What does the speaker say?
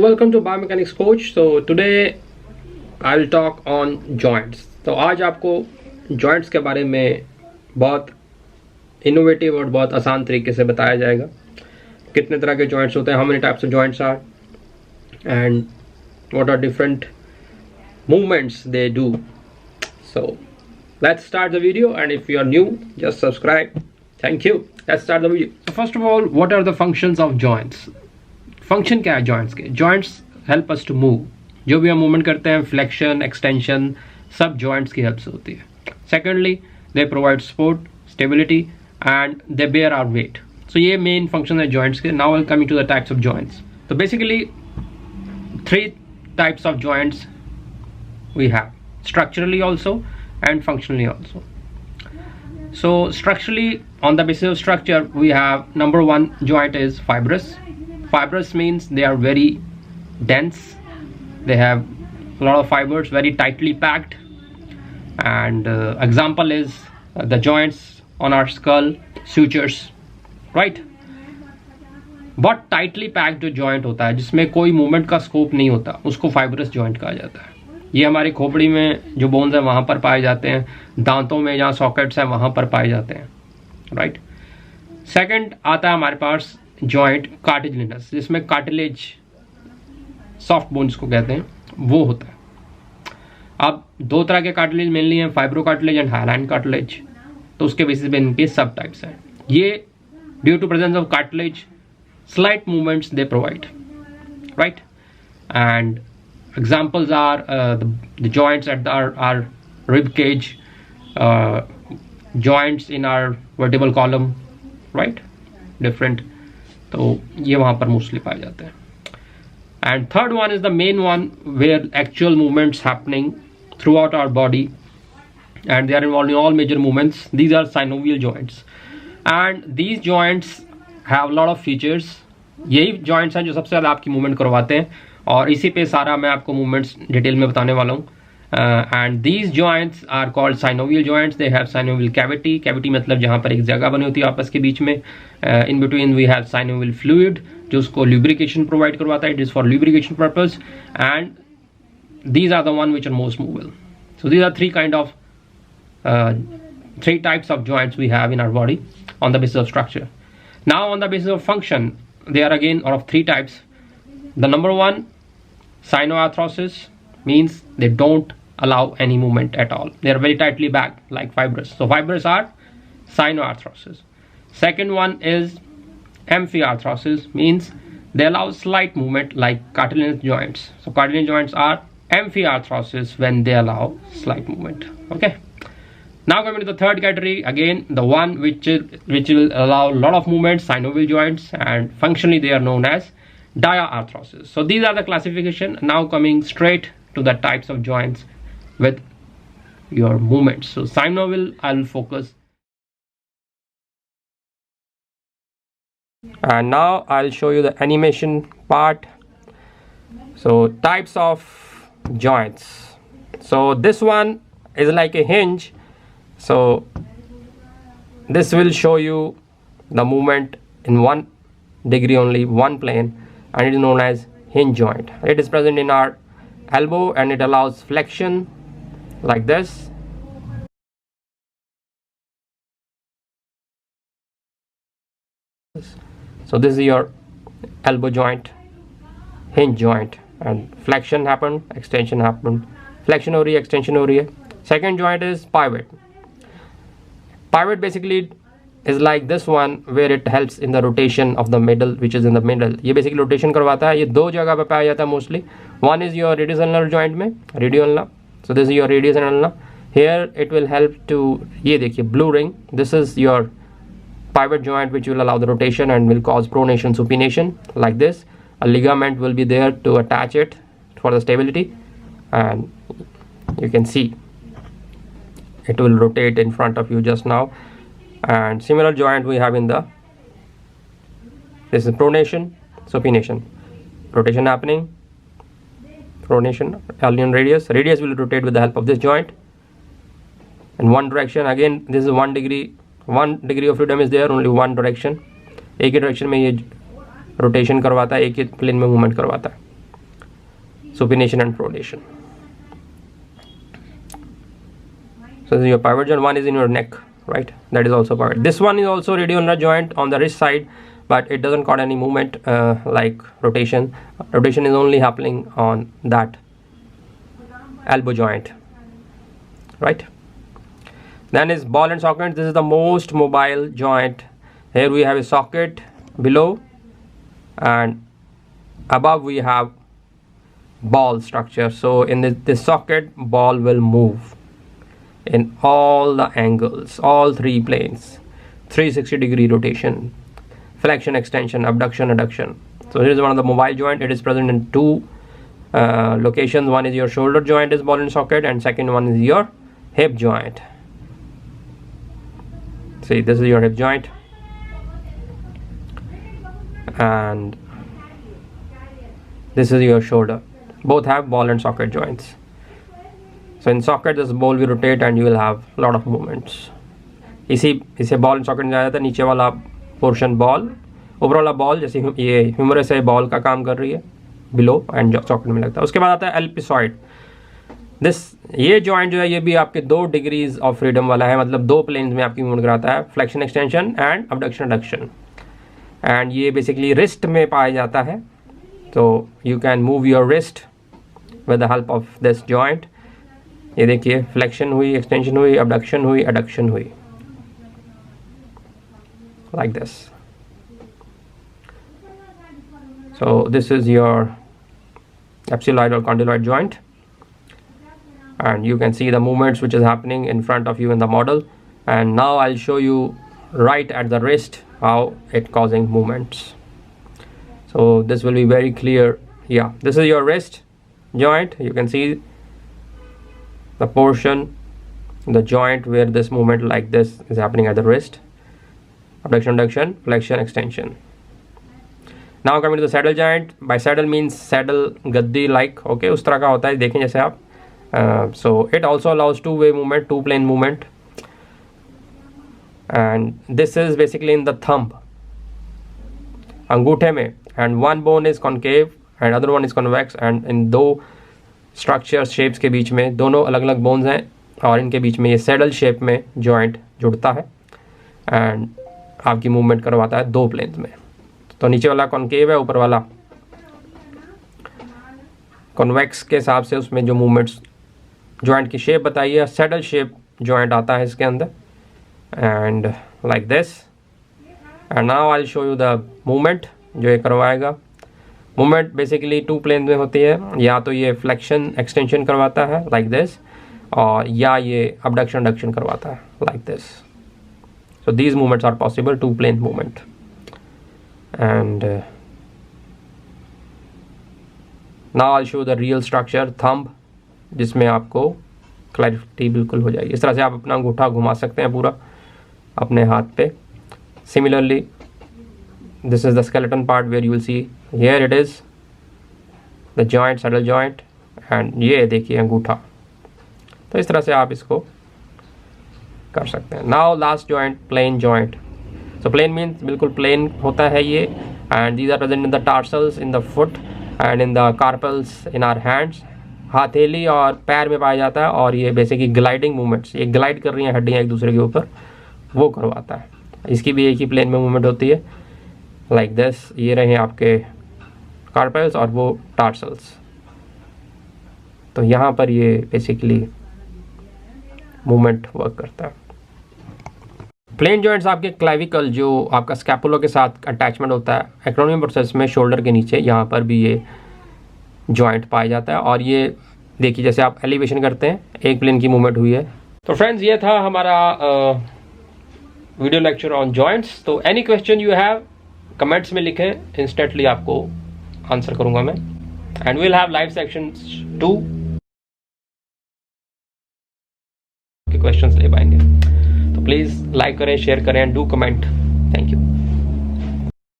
Welcome to Biomechanics Coach. So today I'll talk on joints. तो आज आपको joints के बारे में बहुत innovative और बहुत आसान तरीके से बताया जाएगा. कितने तरह के joints होते हैं, how many types of joints are, and what are different movements they do. So let's start the video, and if you are new, just subscribe. Thank you. Let's start the video. So first of all, what are the functions of joints? Function क्या है joints के? Joints help us to move. जो भी हम movement करते हैं, flexion, extension, सब joints की हेल्प से होती है. Secondly, they provide support, stability and they bear our weight. So ये मेन फंक्शन है जॉइंट्स के. Now I coming to the types of joints. तो basically 3 types of joints we have, structurally also and functionally also. So structurally, on the basis of structure, we have number 1 joint is fibrous. Fibrous means they are very dense. They have a lot of fibers, very tightly packed. And example is the joints on our skull, sutures, right? बहुत tightly packed जो joint होता है, जिसमें कोई movement का scope नहीं होता, उसको fibrous joint कहा जाता है. ये हमारी खोपड़ी में जो बोन्स हैं वहाँ पर पाए जाते हैं, दांतों में जहाँ सॉकेट्स हैं वहाँ पर पाए जाते हैं, राइट. सेकंड आता है हमारे पास जॉइंट कार्टिलेजिनस, जिसमें कार्टिलेज, सॉफ्ट बोन्स को कहते हैं, वो होता है. अब 2 तरह के कार्टिलेज मेनली हैं, fibro cartilage and hyaline cartilage. तो उसके बेसिस पे इनके सब टाइप्स हैं. ये due to presence of cartilage slight movements they provide, right. And examples are the joints at our rib cage, joints in our vertebral column, right, different. तो ये वहाँ पर मोस्टली पाए जाते हैं. And third one is the main one where actual movements happening throughout our body, and they are involved in all major movements. These are synovial joints, and these joints have a lot of features. यही joints हैं जो सबसे ज़्यादा आपकी movement करवाते हैं, और इसी पे सारा मैं आपको मूवमेंट्स डिटेल में बताने वाला हूँ. And these joints are called synovial joints. They have synovial cavity. Cavity मतलब जहाँ पर एक जगह बनी होती है आपस के बीच में. In between we have synovial fluid, जो उसको ल्यूब्रिकेशन प्रोवाइड करवाता है. It is for lubrication purpose, and these are the one which are most movable. So these are 3 kind of 3 types of joints we have in our body on the basis of structure. Now on the basis of function, they are again of 3 types. The number 1, sinoarthrosis, means they don't allow any movement at all. They are very tightly packed like fibrous. So fibrous are sinoarthrosis. Second one is amphiarthrosis, means they allow slight movement like cartilaginous joints. So cartilaginous joints are amphiarthrosis when they allow slight movement. Okay. Now coming to the third category, again the one which will allow a lot of movement, synovial joints, and functionally they are known as diarthrosis. So these are the classification. Now coming straight to the types of joints with your movements. So synovial I will focus, and now I'll show you the animation part. So types of joints. So this one is like a hinge. So this will show you the movement in 1 degree only, 1 plane, and it is known as hinge joint. It is present in our elbow, and it allows flexion like this. So this is your elbow joint, hinge joint, and flexion happened, extension happened, flexion हो रही है, extension हो रही है. Second joint is pivot. Pivot basically is like this one, where it helps in the rotation of the middle, which is in the middle. ये basically rotation करवाता है. ये 2 जगह पे पाया जाता है mostly. One is your radius ulnar joint में, radius ulnar. So this is your radius ulnar. Here it will help to, ये देखिए blue ring. This is your pivot joint, which will allow the rotation and will cause pronation, supination like this. A ligament will be there to attach it for the stability, and you can see it will rotate in front of you just now. And similar joint we have in the, this is pronation, supination, rotation happening, pronation, ulnar radius will rotate with the help of this joint in one direction. Again this is 1 degree of freedom is there, only one direction. एक ही direction में ये rotation करवाता है, एक ही plane में movement करवाता है. supination and pronation. So this is your pivot joint. One is in your neck, right? That is also pivot. This one is also radioulnar joint on the wrist side, but it doesn't got any movement like rotation. Rotation is only happening on that elbow joint, right? Then is ball and socket. This is the most mobile joint. Here we have a socket below, and above we have ball structure. So in this socket, ball will move in all the angles, all three planes, 360-degree rotation, flexion, extension, abduction, adduction. So here is one of the mobile joint. It is present in two locations. One is your shoulder joint is ball and socket, and second one is your hip joint. See, this is your hip joint, and this is your shoulder. Both have ball and socket joints. So in socket this ball will rotate and you will have a lot of movements. इसे ball and socket में जाया जाता है. नीचे वाला portion ball, ऊपर वाला ball जैसे ये ह्यूमरस है बॉल का काम कर रही है बिलो एंड सॉकेट में लगता है. उसके बाद आता है एल्पिसॉइड. ये जॉइंट जो है ये भी आपके 2 डिग्रीज ऑफ फ्रीडम वाला है, मतलब 2 प्लेन्स में आपकी मूवमेंट कराता है, flexion extension and abduction adduction. And ये बेसिकली रिस्ट में पाया जाता है. तो you can move your wrist with the help of this joint. ये देखिए फ्लेक्शन हुई, एक्सटेंशन हुई, अबडक्शन हुई, एडक्शन हुई, like this. So this is your ellipsoid or condyloid joint, and you can see the movements which is happening in front of you in the model. And now I'll show you right at the wrist how it causing movements. So this will be very clear. Yeah, this is your wrist joint. You can see the portion, the joint where this movement like this is happening at the wrist. Abduction, adduction, flexion, extension. Now coming to the saddle joint. By saddle means saddle Gaddi like, okay, उस तरह का होता है, देखें जैसे आप. So it also allows two-way movement, two-plane movement, and this is basically in the thumb, अंगूठे में, and one bone is concave and other one is convex, and in दो structures shapes के बीच में दोनों अलग अलग bones हैं, और इनके बीच में ये saddle shape में joint जुड़ता है and आपकी मूवमेंट करवाता है 2 प्लेन्स में. तो नीचे वाला कॉन्केव है, ऊपर वाला कॉन्वेक्स के हिसाब से उसमें जो मूवमेंट्स जॉइंट की शेप बताई है, सैडल शेप जॉइंट आता है इसके अंदर, and like this. And now I will show you the movement जो ये करवाएगा. मूवमेंट बेसिकली 2 प्लेन में होती है, या तो ये फ्लेक्शन एक्सटेंशन करवाता है लाइक दिस, और या ये अबडक्शन एडक्शन करवाता है like this. So these movements are possible, 2-plane movement. And now I'll show the real structure, thumb, जिसमें आपको क्लैरिटी बिल्कुल हो जाएगी. इस तरह से आप अपना अंगूठा घुमा सकते हैं पूरा अपने हाथ पे. Similarly, this is the skeleton part where you will see here it is the joint, saddle joint, and ये देखिए अंगूठा. तो इस तरह से आप इसको कर सकते हैं. Now last joint, plane joint. So plane means बिल्कुल प्लेन होता है ये, and these are present in the tarsals in the foot and in the carpals in our hands. हथेली और पैर में पाया जाता है, और ये बेसिकली ग्लाइडिंग मूवमेंट्स, ये ग्लाइड कर रही हैं हड्डियाँ एक दूसरे के ऊपर, वो करवाता है. इसकी भी एक ही प्लेन में मूवमेंट होती है लाइक दिस. ये रहे आपके कार्पल्स और वो टार्सल्स. तो यहाँ पर ये बेसिकली मूवमेंट वर्क करता है. प्लेन जॉइंट्स आपके क्लाविकल जो आपका स्कैपुला के साथ अटैचमेंट होता है एक्रोनियम प्रोसेस में, शोल्डर के नीचे, यहाँ पर भी ये जॉइंट पाया जाता है. और ये देखिए जैसे आप एलिवेशन करते हैं, एक प्लेन की मूवमेंट हुई है. तो फ्रेंड्स ये था हमारा वीडियो लेक्चर ऑन जॉइंट्स. तो any question you have comments में लिखें, इंस्टेंटली आपको आंसर करूंगा मैं. And we'll have live sections 2 के क्वेश्चंस ले पाएंगे. तो प्लीज़ लाइक करें, शेयर करें and do comment. Thank you.